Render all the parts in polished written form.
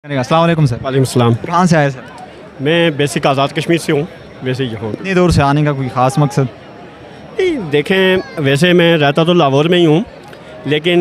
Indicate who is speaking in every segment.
Speaker 1: अस्सलाम वालेकुम सर।
Speaker 2: वालेकुम सलाम।
Speaker 1: कहाँ से आए सर?
Speaker 2: मैं बेसिक आज़ाद कश्मीर से हूँ। वैसे यहाँ
Speaker 1: इतनी दूर से आने का कोई ख़ास मकसद?
Speaker 2: देखें, वैसे मैं रहता तो लाहौर में ही हूँ, लेकिन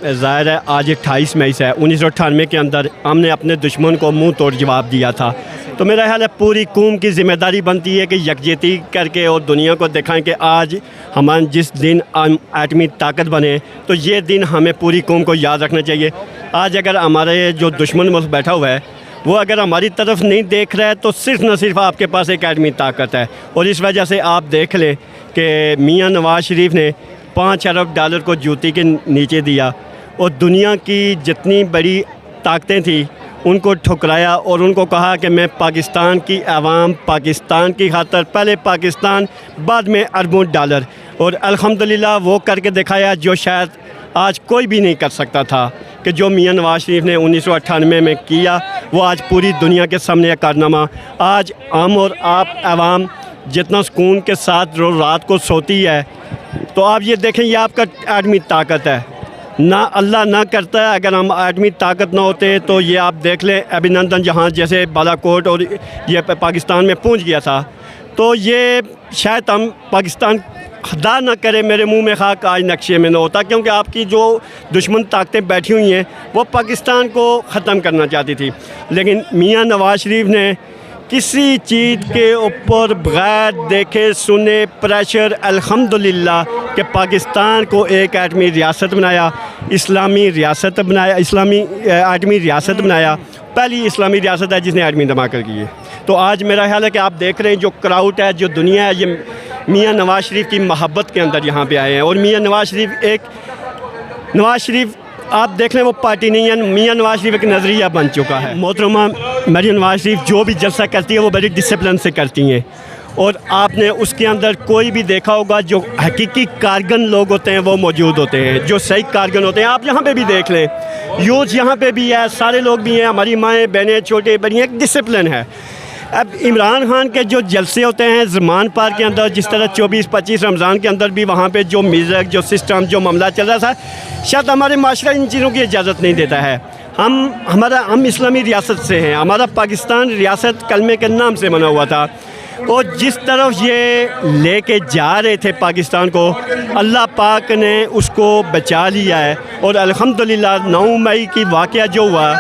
Speaker 2: ज़ाहिर है आज 28 मई से 1998 के अंदर हमने अपने दुश्मन को मुंह तोड़ जवाब दिया था। तो मेरा ख्याल है पूरी कौम की ज़िम्मेदारी बनती है कि यकजहती करके और दुनिया को दिखाएं कि आज हम जिस दिन एटमी ताकत बने तो ये दिन हमें पूरी कौम को याद रखना चाहिए। आज अगर हमारे जो दुश्मन मुल्क बैठा हुआ है वो अगर हमारी तरफ नहीं देख रहा है तो सिर्फ़ न सिर्फ आपके पास एक एटमी ताकत है। और इस वजह से आप देख लें कि मियाँ नवाज़ शरीफ ने $5 अरब को जूती के नीचे दिया और दुनिया की जितनी बड़ी ताकतें थी उनको ठुकराया और उनको कहा कि मैं पाकिस्तान की आवाम, पाकिस्तान की खातर पहले पाकिस्तान बाद में अरबों डॉलर, और अल्हम्दुलिल्लाह वो करके दिखाया जो शायद आज कोई भी नहीं कर सकता था कि जो मियाँ नवाज़ शरीफ ने 1998 में किया वो आज पूरी दुनिया के सामने एक कारनामा। आज हम और आप आवाम जितना सुकून के साथ रात को सोती है, तो आप ये देखें ये आपका आदमी ताकत है। ना अल्लाह ना करता है अगर हम आदमी ताकत ना होते तो ये आप देख लें अभिनंदन जहाज़ जैसे बालाकोट और ये पाकिस्तान में पहुंच गया था, तो ये शायद हम पाकिस्तान खुदा ना करे मेरे मुंह में खाक आज नक्शे में ना होता, क्योंकि आपकी जो दुश्मन ताकतें बैठी हुई हैं वो पाकिस्तान को ख़त्म करना चाहती थी। लेकिन मियाँ नवाज़ शरीफ ने किसी चीज़ के ऊपर बगैर देखे सुने प्रेशर अल्हम्दुलिल्लाह कि पाकिस्तान को एक एटमी रियासत बनाया, इस्लामी रियासत बनाया, इस्लामी एटमी रियासत बनाया। पहली इस्लामी रियासत है जिसने एटमी धमाके की है। तो आज मेरा ख्याल है कि आप देख रहे हैं जो क्राउड है, जो दुनिया है, ये मियाँ नवाज़ शरीफ की मोहब्बत के अंदर यहाँ पे आए हैं। और मियाँ नवाज़ शरीफ आप देख लें वो पार्टी नहीं है, मियाँ नवाज़ शरीफ एक नज़रिया बन चुका है। मोहतरमा मरियम नवाज़ शरीफ जो भी जलसा करती है वो बड़ी डिसिप्लिन से करती हैं, और आपने उसके अंदर कोई भी देखा होगा जो हकीकी कारगन लोग होते हैं वो मौजूद होते हैं, जो सही कारगन होते हैं। आप यहाँ पे भी देख लें, यूथ यहाँ पे भी है, सारे लोग भी हैं, हमारी माएँ बहनें छोटे बड़ी, एक डिसिप्लिन है। अब इमरान खान के जो जलसे होते हैं ज़मान पार्क के अंदर, जिस तरह 24-25 रमज़ान के अंदर भी वहाँ पे जो म्यूज़िक, जो सिस्टम, जो मामला चल रहा था, शायद हमारे माशरा इन चीज़ों की इजाज़त नहीं देता है। हम इस्लामी रियासत से हैं, हमारा पाकिस्तान रियासत कलमे के नाम से बना हुआ था, और जिस तरफ ये लेके जा रहे थे पाकिस्तान को, अल्लाह पाक ने उसको बचा लिया है। और अल्हम्दुलिल्लाह 9 मई की वाक़या जो हुआ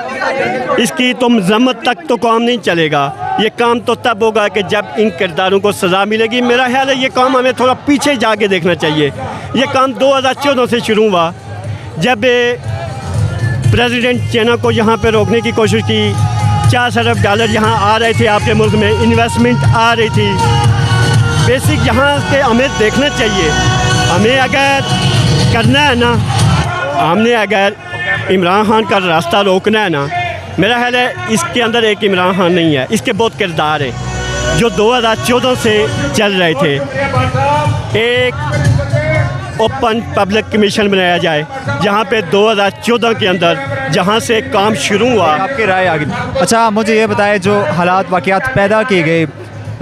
Speaker 2: इसकी तो मज़म्मत तक तो काम नहीं चलेगा, ये काम तो तब होगा कि जब इन किरदारों को सज़ा मिलेगी। मेरा ख्याल है ये काम हमें थोड़ा पीछे जाके देखना चाहिए। ये काम 2014 से शुरू हुआ जब प्रेसिडेंट चाइना को यहाँ पे रोकने की कोशिश की, $4 अरब यहाँ आ रहे थे, आपके मुल्क में इन्वेस्टमेंट आ रही थी। बेसिक यहाँ के हमें देखना चाहिए, हमें अगर करना है ना, हमने अगर इमरान खान का रास्ता रोकना है ना, मेरा ख्याल है इसके अंदर एक इमरान खान नहीं है, इसके बहुत किरदार है जो 2014 से चल रहे थे। एक ओपन पब्लिक कमीशन बनाया जाए जहाँ पे 2014 के अंदर जहाँ से काम शुरू हुआ।
Speaker 1: आपकी राय आगे। अच्छा, मुझे ये बताएं जो हालात वाक़यात पैदा किए गए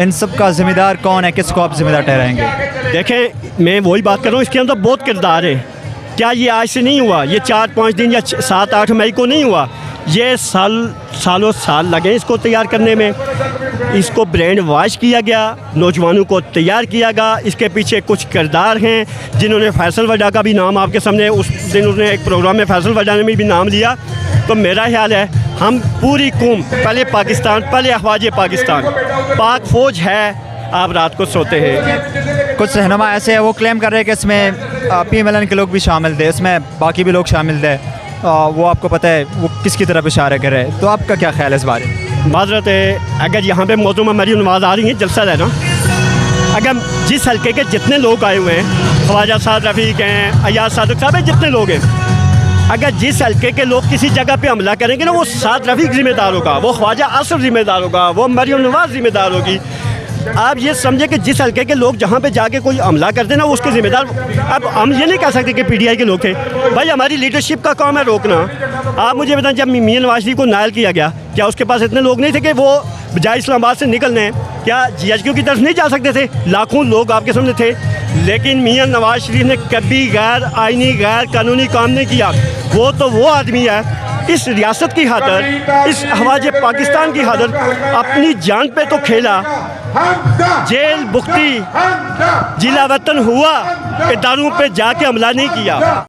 Speaker 1: इन सब का ज़िम्मेदार कौन है, किसको आप ज़िम्मेदार ठहराएंगे?
Speaker 2: देखें, मैं वही बात कर रहा हूँ, इसके अंदर बहुत किरदार है। क्या ये आज से नहीं हुआ, ये 4-5 दिन या 7-8 मई को नहीं हुआ, ये सालों साल लगे इसको तैयार करने में। इसको ब्रांड वॉश किया गया, नौजवानों को तैयार किया गया। इसके पीछे कुछ किरदार हैं जिन्होंने फैसल वडा का भी नाम आपके सामने उस दिन उसने एक प्रोग्राम में फैसल वडा ने भी नाम लिया। तो मेरा ख्याल है हम पूरी कौम, पहले पाकिस्तान, पहले अफवाज पाकिस्तान, पाक फ़ौज है, आप रात को सोते हैं।
Speaker 1: कुछ रहनुमा ऐसे है वो क्लेम कर रहे हैं कि इसमें PMLN के लोग भी शामिल थे, इसमें बाकी भी लोग शामिल थे, वो आपको पता है वो किसकी तरफ इशारा कर रहे हैं, तो आपका क्या ख्याल है इस बारे में?
Speaker 2: माजरत है, अगर यहाँ पे मोहतरमा मरियम नवाज़ आ रही हैं, जलसा रहना, अगर जिस हल्के के जितने लोग आए हुए हैं, ख्वाजा साद रफ़ीक हैं, अयाज सादक साहब हैं, जितने लोग हैं, अगर जिस हल्के के लोग किसी जगह पे हमला करेंगे ना, वो साद रफ़ीक ज़िम्मेदार होगा, वो ख्वाजा आसिफ ज़िम्मेदार होगा, वो मरियम नवाज़ ज़िम्मेदार होगी। आप ये समझे कि जिस हल्के के लोग जहाँ पे जाके कोई हमला करते ना, उसके ज़िम्मेदार। अब हम ये नहीं कह सकते कि PTI के लोग थे, भाई हमारी लीडरशिप का काम है रोकना। आप मुझे बताएं, जब मियाँ नवाज़ शरीफ को नायल किया गया, क्या उसके पास इतने लोग नहीं थे कि वो बजाय इस्लामाबाद से निकलने क्या GHQ की तरफ नहीं जा सकते थे? लाखों लोग आपके सामने थे, लेकिन मियाँ नवाज़ शरीफ ने कभी गैर आइनी, गैर कानूनी काम नहीं किया। वो तो वो आदमी है इस रियासत की खातर, इस हवाज पाकिस्तान की खातर अपनी जान पे तो खेला, जेल भुगती, जिला वतन हुआ, इदारों पे जाके हमला नहीं किया।